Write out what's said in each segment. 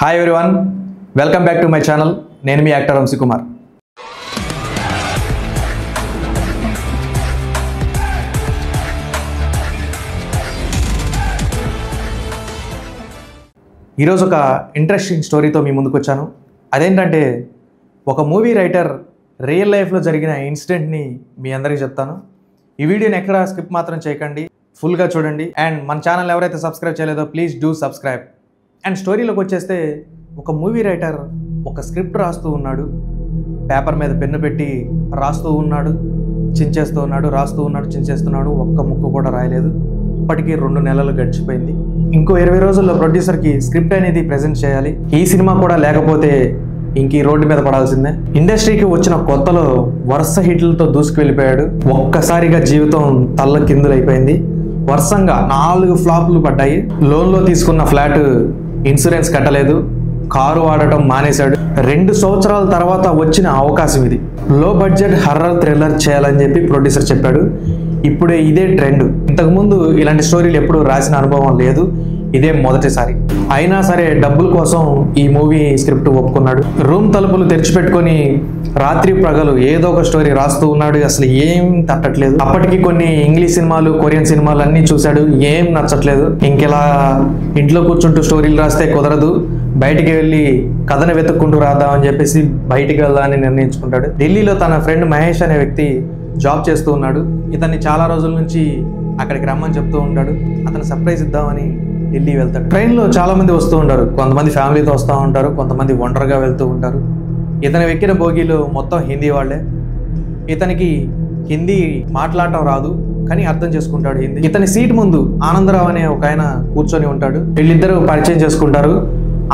Hi everyone, welcome back to my channel. నేను మీ actor Vamsi Kumar. ఈరోజు ఒక ఇంట్రెస్టింగ్ స్టోరీతో మీ ముందుకు వచ్చాను. అదేంటంటే ఒక మూవీ రైటర్ రియల్ లైఫ్లో జరిగిన ఇన్సిడెంట్ని మీ అందరికీ చెప్తాను. ఈ వీడియోని ఎక్కడ స్కిప్ మాత్రం చేయకండి, ఫుల్గా చూడండి. అండ్ మన ఛానల్ ఎవరైతే సబ్స్క్రైబ్ చేయలేదో ప్లీజ్ డూ సబ్స్క్రైబ్. అండ్ స్టోరీలోకి వచ్చేస్తే ఒక మూవీ రైటర్ ఒక స్క్రిప్ట్ రాస్తూ ఉన్నాడు. పేపర్ మీద పెన్ను పెట్టి రాస్తూ ఉన్నాడు, చించేస్తూ ఉన్నాడు, రాస్తూ ఉన్నాడు, చించేస్తున్నాడు. ఒక్క ముక్క కూడా రాయలేదు. ఇప్పటికీ 2 నెలలు గడిచిపోయింది. ఇంకో 20 రోజుల్లో ప్రొడ్యూసర్కి స్క్రిప్ట్ అనేది ప్రజెంట్ చేయాలి. ఈ సినిమా కూడా లేకపోతే ఇంక ఈ రోడ్డు మీద పడాల్సిందే. ఇండస్ట్రీకి వచ్చిన కొత్తలో వరుస హిట్లతో దూసుకు వెళ్ళిపోయాడు. ఒక్కసారిగా జీవితం తల్ల కిందులైపోయింది. వరుసంగా 4 ఫ్లాప్లు పడ్డాయి. లోన్లో తీసుకున్న ఫ్లాట్ ఇన్సూరెన్స్ కట్టలేదు, కారు వాడటం మానేశాడు. 2 సంవత్సరాల తర్వాత వచ్చిన అవకాశం ఇది. లో బడ్జెట్ హర్రర్ థ్రిల్లర్ చేయాలని చెప్పి ప్రొడ్యూసర్ చెప్పాడు. ఇప్పుడే ఇదే ట్రెండ్. ఇంతకుముందు ఇలాంటి స్టోరీలు ఎప్పుడు రాసిన అనుభవం లేదు, ఇదే మొదటిసారి. అయినా సరే డబ్బుల కోసం ఈ మూవీ స్క్రిప్ట్ ఒప్పుకున్నాడు. రూమ్ తలుపులు తెరిచిపెట్టుకొని రాత్రి ప్రగలు ఏదో ఒక స్టోరీ రాస్తూ ఉన్నాడు. అసలు ఏం తట్టట్లేదు. అప్పటికి కొన్ని ఇంగ్లీష్ సినిమాలు, కొరియన్ సినిమాలు అన్నీ చూశాడు, ఏం నచ్చట్లేదు. ఇంకెలా ఇంట్లో కూర్చుంటూ స్టోరీలు రాస్తే కుదరదు, బయటికి వెళ్ళి కథను వెతుక్కుంటూ రాద్దామని చెప్పేసి బయటికి వెళ్దామని నిర్ణయించుకుంటాడు. ఢిల్లీలో తన ఫ్రెండ్ మహేష్ అనే వ్యక్తి జాబ్ చేస్తూ ఉన్నాడు. ఇతన్ని చాలా రోజుల నుంచి అక్కడికి రమ్మని చెప్తూ ఉంటాడు. అతను సర్ప్రైజ్ ఇద్దామని ఢిల్లీ వెళ్తాడు. ట్రైన్లో చాలా మంది వస్తూ ఉంటారు. కొంతమంది ఫ్యామిలీతో వస్తూ ఉంటారు, కొంతమంది ఒంటరిగా వెళ్తూ ఉంటారు. ఇతను ఎక్కిన బోగీలో మొత్తం హిందీ వాళ్ళే. ఇతనికి హిందీ మాట్లాడటం రాదు, కానీ అర్థం చేసుకుంటాడు హిందీ. ఇతని సీట్ ముందు ఆనందరావు అనే ఒక ఆయన కూర్చొని ఉంటాడు. వీళ్ళిద్దరూ పరిచయం చేసుకుంటారు.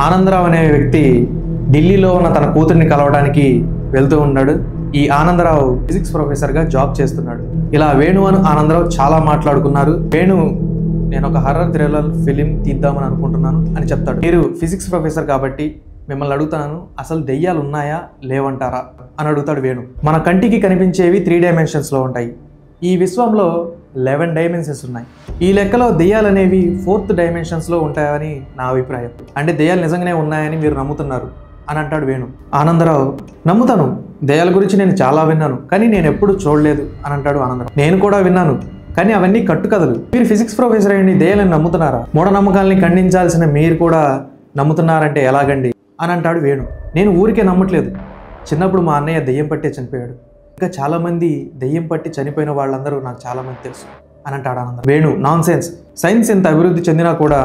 ఆనందరావు అనే వ్యక్తి ఢిల్లీలో ఉన్న తన కూతుర్ని కలవడానికి వెళ్తూ ఉన్నాడు. ఈ ఆనందరావు ఫిజిక్స్ ప్రొఫెసర్గా జాబ్ చేస్తున్నాడు. ఇలా వేణు అని ఆనందరావు చాలా మాట్లాడుకున్నారు. వేణు, నేను ఒక హర్రర్ థ్రిల్లర్ ఫిలిం తీద్దామని అనుకుంటున్నాను అని చెప్తాడు. మీరు ఫిజిక్స్ ప్రొఫెసర్ కాబట్టి మిమ్మల్ని అడుగుతాను, అసలు దెయ్యాలు ఉన్నాయా లేవంటారా అని అడుగుతాడు వేణు. మన కంటికి కనిపించేవి 3 డైమెన్షన్స్లో ఉంటాయి. ఈ విశ్వంలో 11 డైమెన్షన్స్ ఉన్నాయి. ఈ లెక్కలో దెయ్యాలు అనేవి 4th డైమెన్షన్స్లో ఉంటాయని నా అభిప్రాయం. అంటే దెయ్యాలు నిజంగానే ఉన్నాయని మీరు నమ్ముతున్నారు అని అంటాడు వేణు. ఆనందరావు, నమ్ముతాను, దెయ్యాల గురించి నేను చాలా విన్నాను, కానీ నేను ఎప్పుడు చూడలేదు అని అంటాడు ఆనందరావు. నేను కూడా విన్నాను, కానీ అవన్నీ కట్టుకథలు. మీరు ఫిజిక్స్ ప్రొఫెసర్ అయ్యండి, దెయ్యాలను నమ్ముతున్నారా? మూఢనమ్మకాలని ఖండించాల్సిన మీరు కూడా నమ్ముతున్నారంటే ఎలాగండి అని అంటాడు వేణు. నేను ఊరికే నమ్మట్లేదు, చిన్నప్పుడు మా అన్నయ్య దెయ్యం పట్టే చనిపోయాడు. ఇంకా చాలామంది దెయ్యం పట్టి చనిపోయిన వాళ్ళందరూ నాకు చాలామంది తెలుసు అని అంటాడు Anandarao. Venu, non sense. Science ఎంత అభివృద్ధి చెందినా కూడా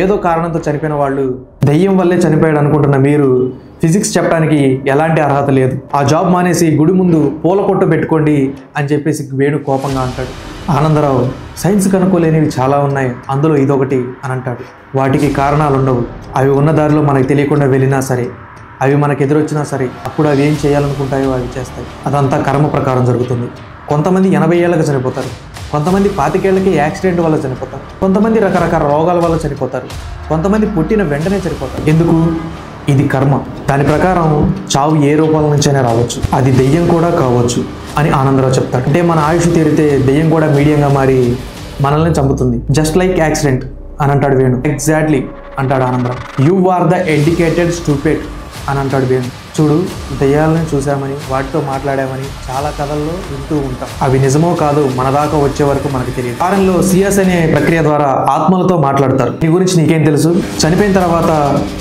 ఏదో కారణంతో చనిపోయిన వాళ్ళు దెయ్యం వల్లే చనిపోయాడు అనుకుంటున్న మీరు ఫిజిక్స్ చెప్పడానికి ఎలాంటి అర్హత లేదు. ఆ జాబ్ మానేసి గుడి ముందు పూల కొట్టు పెట్టుకోండి అని చెప్పేసి వేణు కోపంగా అంటాడు. ఆనందరావు, సైన్స్ కనుక్కోలేనివి చాలా ఉన్నాయి, అందులో ఇదొకటి అని అంటాడు. వాటికి కారణాలు ఉండవు. అవి ఉన్న దారిలో మనకు తెలియకుండా వెళ్ళినా సరే, అవి మనకు ఎదురొచ్చినా సరే, అప్పుడు అవి ఏం చేయాలనుకుంటాయో అవి చేస్తాయి. అదంతా కర్మ ప్రకారం జరుగుతుంది. కొంతమంది 80 ఏళ్ళకి చనిపోతారు, కొంతమంది 25 ఏళ్ళకి యాక్సిడెంట్ వల్ల చనిపోతారు, కొంతమంది రకరకాల రోగాల వల్ల చనిపోతారు, కొంతమంది పుట్టిన వెంటనే చనిపోతారు. ఎందుకు? ఇది కర్మ. దాని ప్రకారం చావు ఏ రూపాల నుంచైనా రావచ్చు, అది దెయ్యం కూడా కావచ్చు అని ఆనందరావు చెప్తాడు. అంటే మన ఆయుష్ తీరితే దెయ్యం కూడా మీడియంగా మారి మనల్ని చంపుతుంది, జస్ట్ లైక్ యాక్సిడెంట్ అని అంటాడు వేణు. ఎగ్జాక్ట్లీ అంటాడు Anandarao. You are the educated stupid అని అంటాడు వేణు. చూడు, దెయ్యాలని చూసామని, వాటితో మాట్లాడామని చాలా కథల్లో వింటూ ఉంటాం. అవి నిజమో కాదో మన దాకా వచ్చే వరకు మనకు తెలియదు. ఫారెన్లో సిఎస్ అనే ప్రక్రియ ద్వారా ఆత్మలతో మాట్లాడతారు. నీ గురించి నీకేం తెలుసు? చనిపోయిన తర్వాత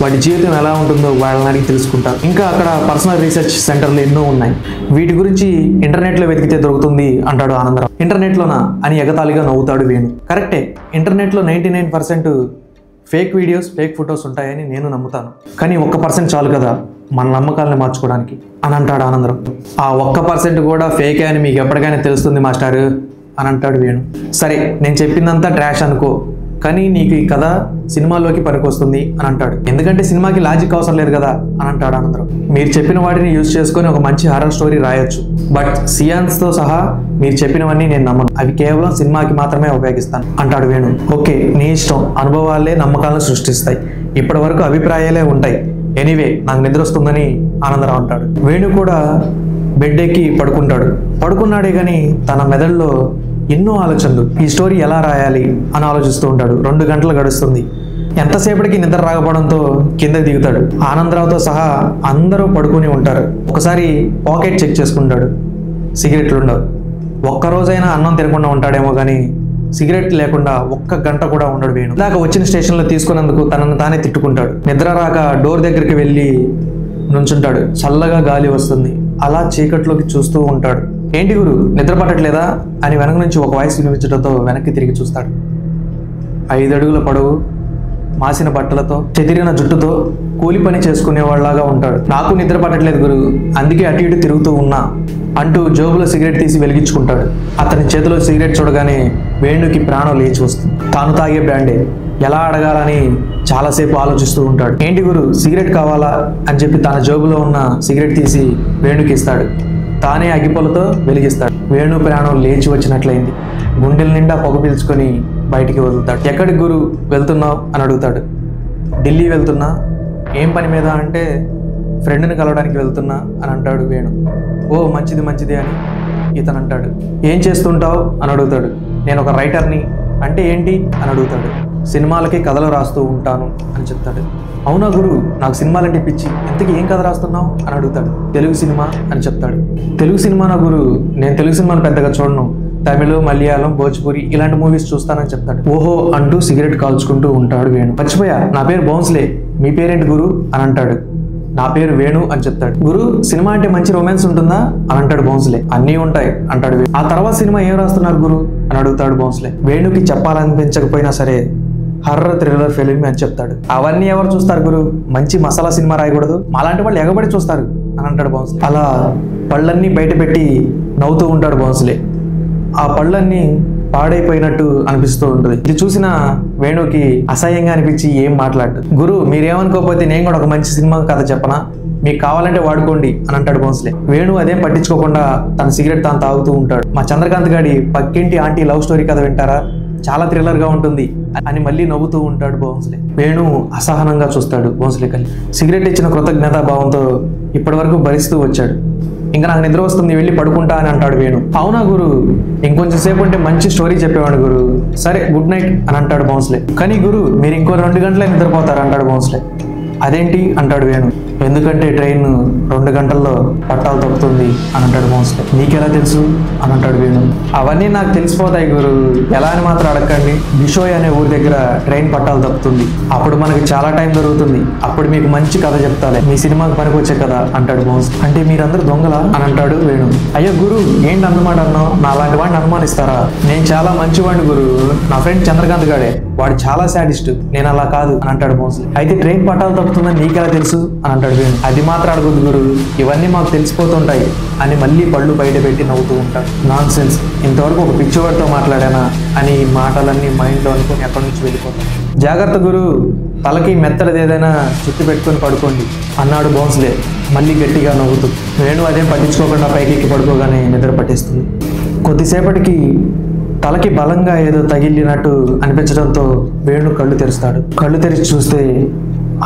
వాటి జీవితం ఎలా ఉంటుందో వాళ్ళని అడిగి తెలుసుకుంటారు. ఇంకా అక్కడ పర్సనల్ రీసెర్చ్ సెంటర్లు ఎన్నో ఉన్నాయి. వీటి గురించి ఇంటర్నెట్లో వెతికితే దొరుకుతుంది అంటాడు ఆనందరావు. ఇంటర్నెట్లోనా అని ఎగతాళిగా నవ్వుతాడు వేణు. కరెక్టే, ఇంటర్నెట్లో 99% ఫేక్ వీడియోస్, ఫేక్ ఫొటోస్ ఉంటాయని నేను నమ్ముతాను, కానీ 1% చాలు కదా మన నమ్మకాలను మార్చుకోవడానికి అని అంటాడు ఆనందరావు. ఆ 1% కూడా ఫేకే అని మీకు ఎప్పటికైనా తెలుస్తుంది మాస్టారు అని అంటాడు వేణు. సరే, నేను చెప్పిందంతా ట్రాష్ అనుకో, కానీ నీకు ఈ కథ సినిమాలోకి పనికొస్తుంది అని అంటాడు. ఎందుకంటే సినిమాకి లాజిక్ అవసరం లేదు కదా అని అంటాడు ఆనందరావు. మీరు చెప్పిన వాటిని యూజ్ చేసుకొని ఒక మంచి హారర్ స్టోరీ రాయొచ్చు, బట్ సియాన్స్తో సహా మీరు చెప్పినవన్నీ నేను నమ్మను, అవి కేవలం సినిమాకి మాత్రమే ఉపయోగిస్తాను అంటాడు వేణు. ఓకే, నీ ఇష్టం. అనుభవాలే నమ్మకాలను సృష్టిస్తాయి, ఇప్పటి వరకు అభిప్రాయాలే ఉంటాయి. ఎనీవే, నాకు నిద్ర వస్తుందని ఆనందరావు అంటాడు. వేణు కూడా బెడ్ ఎక్కి పడుకున్నాడే కానీ తన మెదడులో ఎన్నో ఆలోచనలు, ఈ స్టోరీ ఎలా రాయాలి అని ఆలోచిస్తూ ఉంటాడు. 2 గంటలు గడుస్తుంది. ఎంతసేపటికి నిద్ర రాకపోవడంతో కిందకి దిగుతాడు. ఆనందరావుతో సహా అందరూ పడుకుని ఉంటారు. ఒకసారి పాకెట్ చెక్ చేసుకుంటాడు. సిగరెట్లు ఉండవు. ఒక్కరోజైనా అన్నం తినకుండా ఉంటాడేమో కానీ సిగరెట్ లేకుండా ఒక్క గంట కూడా ఉండడు వేణు. ఇలాగ వచ్చిన స్టేషన్లో తీసుకున్నందుకు తనను తానే తిట్టుకుంటాడు. నిద్ర రాక డోర్ దగ్గరికి వెళ్ళి నుంచుంటాడు. చల్లగా గాలి వస్తుంది. అలా చీకట్లోకి చూస్తూ ఉంటాడు. ఏంటి గురు నిద్ర పట్టట్లేదా అని వెనక నుంచి ఒక వాయిస్ వినిపించడంతో వెనక్కి తిరిగి చూస్తాడు. 5 అడుగుల పొడవు, మాసిన బట్టలతో, చెదిరిన జుట్టుతో కూలి పని చేసుకునేవాళ్ళలాగా ఉంటాడు. నాకు నిద్ర పట్టట్లేదు గురు, అందుకే అటు ఇటు తిరుగుతూ ఉన్నా అంటూ జోబులో సిగరెట్ తీసి వెలిగించుకుంటాడు. అతని చేతిలో సిగరెట్ చూడగానే వేణుకి ప్రాణం లేచి వస్తుంది. తాను తాగే బ్రాండే ఎలా అడగాలని చాలాసేపు ఆలోచిస్తూ ఉంటాడు. ఏంటి గురు సిగరెట్ కావాలా అని చెప్పి తన జోబులో ఉన్న సిగరెట్ తీసి వేణుకి ఇస్తాడు. తానే అగ్గిపొలతో వెలిగిస్తాడు. వేణు ప్రాణం లేచి వచ్చినట్లయింది. గుండెల నిండా పొగ పీల్చుకొని బయటికి వదులుతాడు. ఎక్కడికి గురు వెళ్తున్నావు అని అడుగుతాడు. ఢిల్లీ వెళ్తున్నా. ఏం పని మీద అంటే ఫ్రెండ్ని కలవడానికి వెళ్తున్నా అని అంటాడు వేణు. ఓ మంచిది మంచిది అని ఇతను అంటాడు. ఏం చేస్తుంటావు అని అడుగుతాడు. నేను ఒక రైటర్ని. అంటే ఏంటి అని అడుగుతాడు. సినిమాలకి కథలు రాస్తూ ఉంటాను అని చెప్తాడు. అవునా గురు, నాకు సినిమాలంటే పిచ్చి, ఇంతకీ ఏం కథ రాస్తున్నావు అని అడుగుతాడు. తెలుగు సినిమా అని చెప్తాడు. తెలుగు సినిమానా గురు, నేను తెలుగు సినిమాను పెద్దగా చూడను, తమిళ, మలయాళం, భోజ్పురి ఇలాంటి మూవీస్ చూస్తానని చెప్తాడు. ఓహో అంటూ సిగరెట్ కాల్చుకుంటూ ఉంటాడు వేణు. మర్చిపోయా, నా పేరు బౌన్స్లే, మీ పేరేంటి గురు అని అంటాడు. నా పేరు వేణు అని చెప్తాడు. గురు సినిమా అంటే మంచి రొమాన్స్ ఉంటుందా అని అంటాడు బౌన్స్లే. అన్నీ ఉంటాయి అంటాడు వేణు. ఆ తర్వాత సినిమా ఏం రాస్తున్నారు గురు అని అడుగుతాడు బౌన్స్లే. వేణుకి చెప్పాలనిపించకపోయినా సరే హర్రర్ థ్రిల్లర్ ఫిలిం అని చెప్తాడు. అవన్నీ ఎవరు చూస్తారు గురు, మంచి మసాలా సినిమా రాయకూడదు, మాలాంటి వాళ్ళు ఎగబడి చూస్తారు అని అంటాడు బౌన్స్లే. అలా పళ్ళన్నీ బయట పెట్టి నవ్వుతూ ఉంటాడు బౌన్స్లే. ఆ పళ్ళన్నీ పాడైపోయినట్టు అనిపిస్తూ ఉంటుంది. ఇది చూసిన వేణుకి అసహ్యంగా అనిపించి ఏం మాట్లాడు. గురు మీరేమనుకోకపోతే నేను కూడా ఒక మంచి సినిమా కథ చెప్పనా, మీకు కావాలంటే వాడుకోండి అని అంటాడు బౌన్స్లే. వేణు అదేం పట్టించుకోకుండా తన సిగరెట్ తాను తాగుతూ ఉంటాడు. మా చంద్రకాంత్ గాడి పక్కింటి ఆంటీ లవ్ స్టోరీ కథ వింటారా, చాలా థ్రిల్లర్ గా ఉంటుంది అని మళ్ళీ నవ్వుతూ ఉంటాడు బౌన్స్లే. వేణు అసహనంగా చూస్తాడు బౌన్స్లే కలిసి. సిగరెట్ ఇచ్చిన కృతజ్ఞతా భావంతో ఇప్పటి వరకు భరిస్తూ వచ్చాడు. ఇంకా నాకు నిద్ర వస్తుంది, వెళ్ళి పడుకుంటా అని అంటాడు వేణు. అవునా గురు, ఇంకొంచెం సేపు ఉంటే మంచి స్టోరీ చెప్పేవాడు గురు, సరే గుడ్ నైట్ అని అంటాడు బౌన్స్లే. కానీ గురు మీరు ఇంకో 2 గంటలే నిద్రపోతారు అంటాడు బౌన్స్లే. అదేంటి అంటాడు వేణు. ఎందుకంటే ట్రైన్ 2 గంటల్లో పట్టాలు తప్పుతుంది అని అంటాడు బౌన్స్లే. నీకెలా తెలుసు అని అంటాడు వేణు. అవన్నీ నాకు తెలిసిపోతాయి గురు, ఎలా అని మాత్రం అడగండి. బిషోయ్ అనే ఊరి దగ్గర ట్రైన్ పట్టాలు తప్పుతుంది, అప్పుడు మనకి చాలా టైం దొరుకుతుంది, అప్పుడు మీకు మంచి కథ చెప్తాలే, మీ సినిమాకి పనికొచ్చే కదా అంటాడు బౌన్స్లే. అంటే మీరందరూ దొంగలా అని అంటాడు వేణు. అయ్యో గురు ఏంటి అన్నమాట అన్నావు, నా అలాంటి వాడిని అనుమానిస్తారా, నేను చాలా మంచివాడిని గురు, నా ఫ్రెండ్ చంద్రకాంత్ గాడే, వాడు చాలా సాడిస్ట్, నేను అలా కాదు అని అంటాడు బౌన్స్లే. అయితే ట్రైన్ పట్టాలు తప్పుతుందని నీకెలా తెలుసు అని అంటాడు వేణు. అది మాత్రం అడగదు గురు, ఇవన్నీ మాకు తెలిసిపోతుంటాయి అని మళ్ళీ పళ్ళు బయట పెట్టి నవ్వుతూ ఉంటాడు. నాన్ సెన్స్, ఇంతవరకు ఒక పిచ్చివాడితో మాట్లాడానా అని ఈ మాటలన్నీ మైండ్లో అనుకుని అక్కడి నుంచి వెళ్ళిపోతాడు. జాగ్రత్త గురు, తలకి మెత్తడిది ఏదైనా చుట్టు పెట్టుకొని పడుకోండి అన్నాడు బౌన్స్లే మళ్ళీ గట్టిగా నవ్వుతూ. వేణు అదేం పట్టించుకోకుండా పైకి ఎక్కి పడుకోగానే నిద్ర పట్టేస్తుంది. కొద్దిసేపటికి తలకి బలంగా ఏదో తగిలినట్టు అనిపించడంతో వేణు కళ్ళు తెరుస్తాడు. కళ్ళు తెరిచి చూస్తే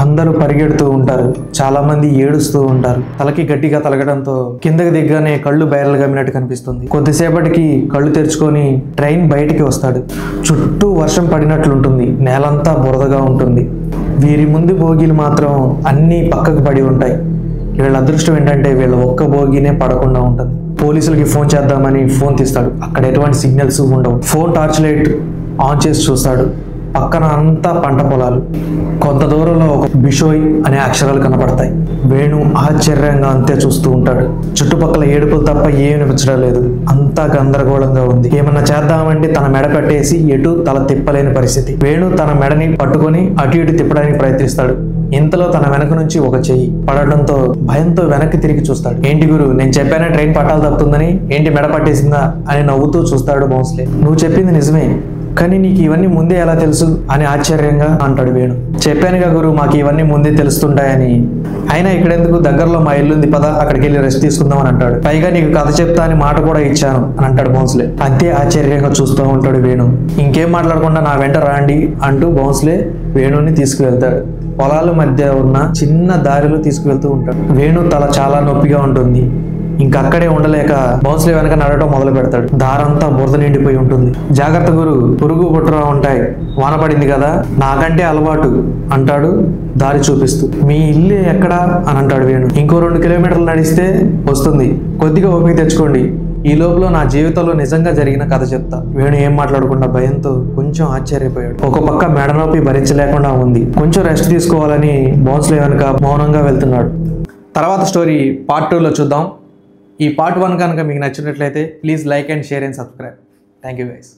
అందరూ పరిగెడుతూ ఉంటారు, చాలా మంది ఏడుస్తూ ఉంటారు. తలకి గట్టిగా తలగడంతో కిందకి దిగ్గానే కళ్ళు బయర్లు గమ్మినట్టు కనిపిస్తుంది. కొద్దిసేపటికి కళ్ళు తెరుచుకొని ట్రైన్ బయటికి వస్తాడు. చుట్టూ వర్షం పడినట్లుంటుంది, నేలంతా బురదగా ఉంటుంది. వీరి ముందు బోగీలు మాత్రం అన్నీ పక్కకు పడి ఉంటాయి. వీళ్ళ అదృష్టం ఏంటంటే వీళ్ళ ఒక్క బోగీనే పడకుండా ఉంటుంది. పోలీసులకి ఫోన్ చేద్దామని ఫోన్ తీస్తాడు. అక్కడ ఎటువంటి సిగ్నల్స్ ఉండవు. ఫోన్ టార్చ్ లైట్ ఆన్ చేసి చూస్తాడు. పక్కన అంతా పంట పొలాలు. కొంత దూరంలో ఒక బిషోయ్ అనే అక్షరాలు కనపడతాయి. వేణు ఆశ్చర్యంగా అంతే చూస్తూ ఉంటాడు. చుట్టుపక్కల ఏడుపులు తప్ప ఏం వినిపించడం లేదు. అంతా గందరగోళంగా ఉంది. ఏమన్నా చేద్దామంటే తన మెడ కట్టేసి ఎటు తల తిప్పలేని పరిస్థితి. వేణు తన మెడని పట్టుకొని అటు ఇటు తిప్పడానికి ప్రయత్నిస్తాడు. ఇంతలో తన వెనక నుంచి ఒక చెయ్యి పడటంతో భయంతో వెనక్కి తిరిగి చూస్తాడు. ఏంటి గురు, నేను చెప్పానే ట్రైన్ పట్టాలు తప్పుతుందని, ఏంటి మెడ పట్టేసిందా అని నవ్వుతూ చూస్తాడు బౌన్స్లే. నువ్వు చెప్పింది నిజమే, కానీ నీకు ఇవన్నీ ముందే ఎలా తెలుసు అని ఆశ్చర్యంగా అంటాడు వేణు. చెప్పానుగా గురు, మాకు ఇవన్నీ ముందే తెలుస్తుంటాయని. అయినా ఇక్కడెందుకు, దగ్గరలో మా ఇల్లుంది పద, అక్కడికి వెళ్ళి రెస్ట్ తీసుకుందాం అని అంటాడు. పైగా నీకు కథ చెప్తా అని మాట కూడా ఇచ్చాను అని అంటాడు బౌన్స్లే. అంతే ఆశ్చర్యంగా చూస్తూ ఉంటాడు వేణు. ఇంకేం మాట్లాడకుండా నా వెంట రాండి అంటూ బౌన్స్లే వేణుని తీసుకువెళ్తాడు. పొలాల మధ్య ఉన్న చిన్న దారిలో తీసుకువెళ్తూ ఉంటాడు. వేణు తల చాలా నొప్పిగా ఉంటుంది. ఇంకా అక్కడే ఉండలేక బౌన్స్లీ వెనక నడవటం మొదలు పెడతాడు. దారంతా బురద నిండిపోయి ఉంటుంది. జాగ్రత్త గురు, పురుగు పుట్టురా ఉంటాయి, వాన పడింది కదా, నాకంటే అలవాటు అంటాడు దారి చూపిస్తూ. మీ ఇల్లు ఎక్కడా అని అంటాడు వేణు. ఇంకో 2 కిలోమీటర్లు నడిస్తే వస్తుంది, కొద్దిగా ఓపిక తెచ్చుకోండి, ఈ లోపల నా జీవితంలో నిజంగా జరిగిన కథ చెప్తా. వేణు ఏం మాట్లాడకుండా భయంతో కొంచెం ఆశ్చర్యపోయాడు. ఒక పక్క మెడ నొప్పి భరించలేకుండా ఉంది. కొంచెం రెస్ట్ తీసుకోవాలని బౌన్స్లీ వెనక మౌనంగా వెళ్తున్నాడు. తర్వాత స్టోరీ పార్ట్ 2లో చూద్దాం. ఈ పార్ట్ 1 కనుక మీకు నచ్చినట్లయితే please like and share and subscribe. Thank you guys.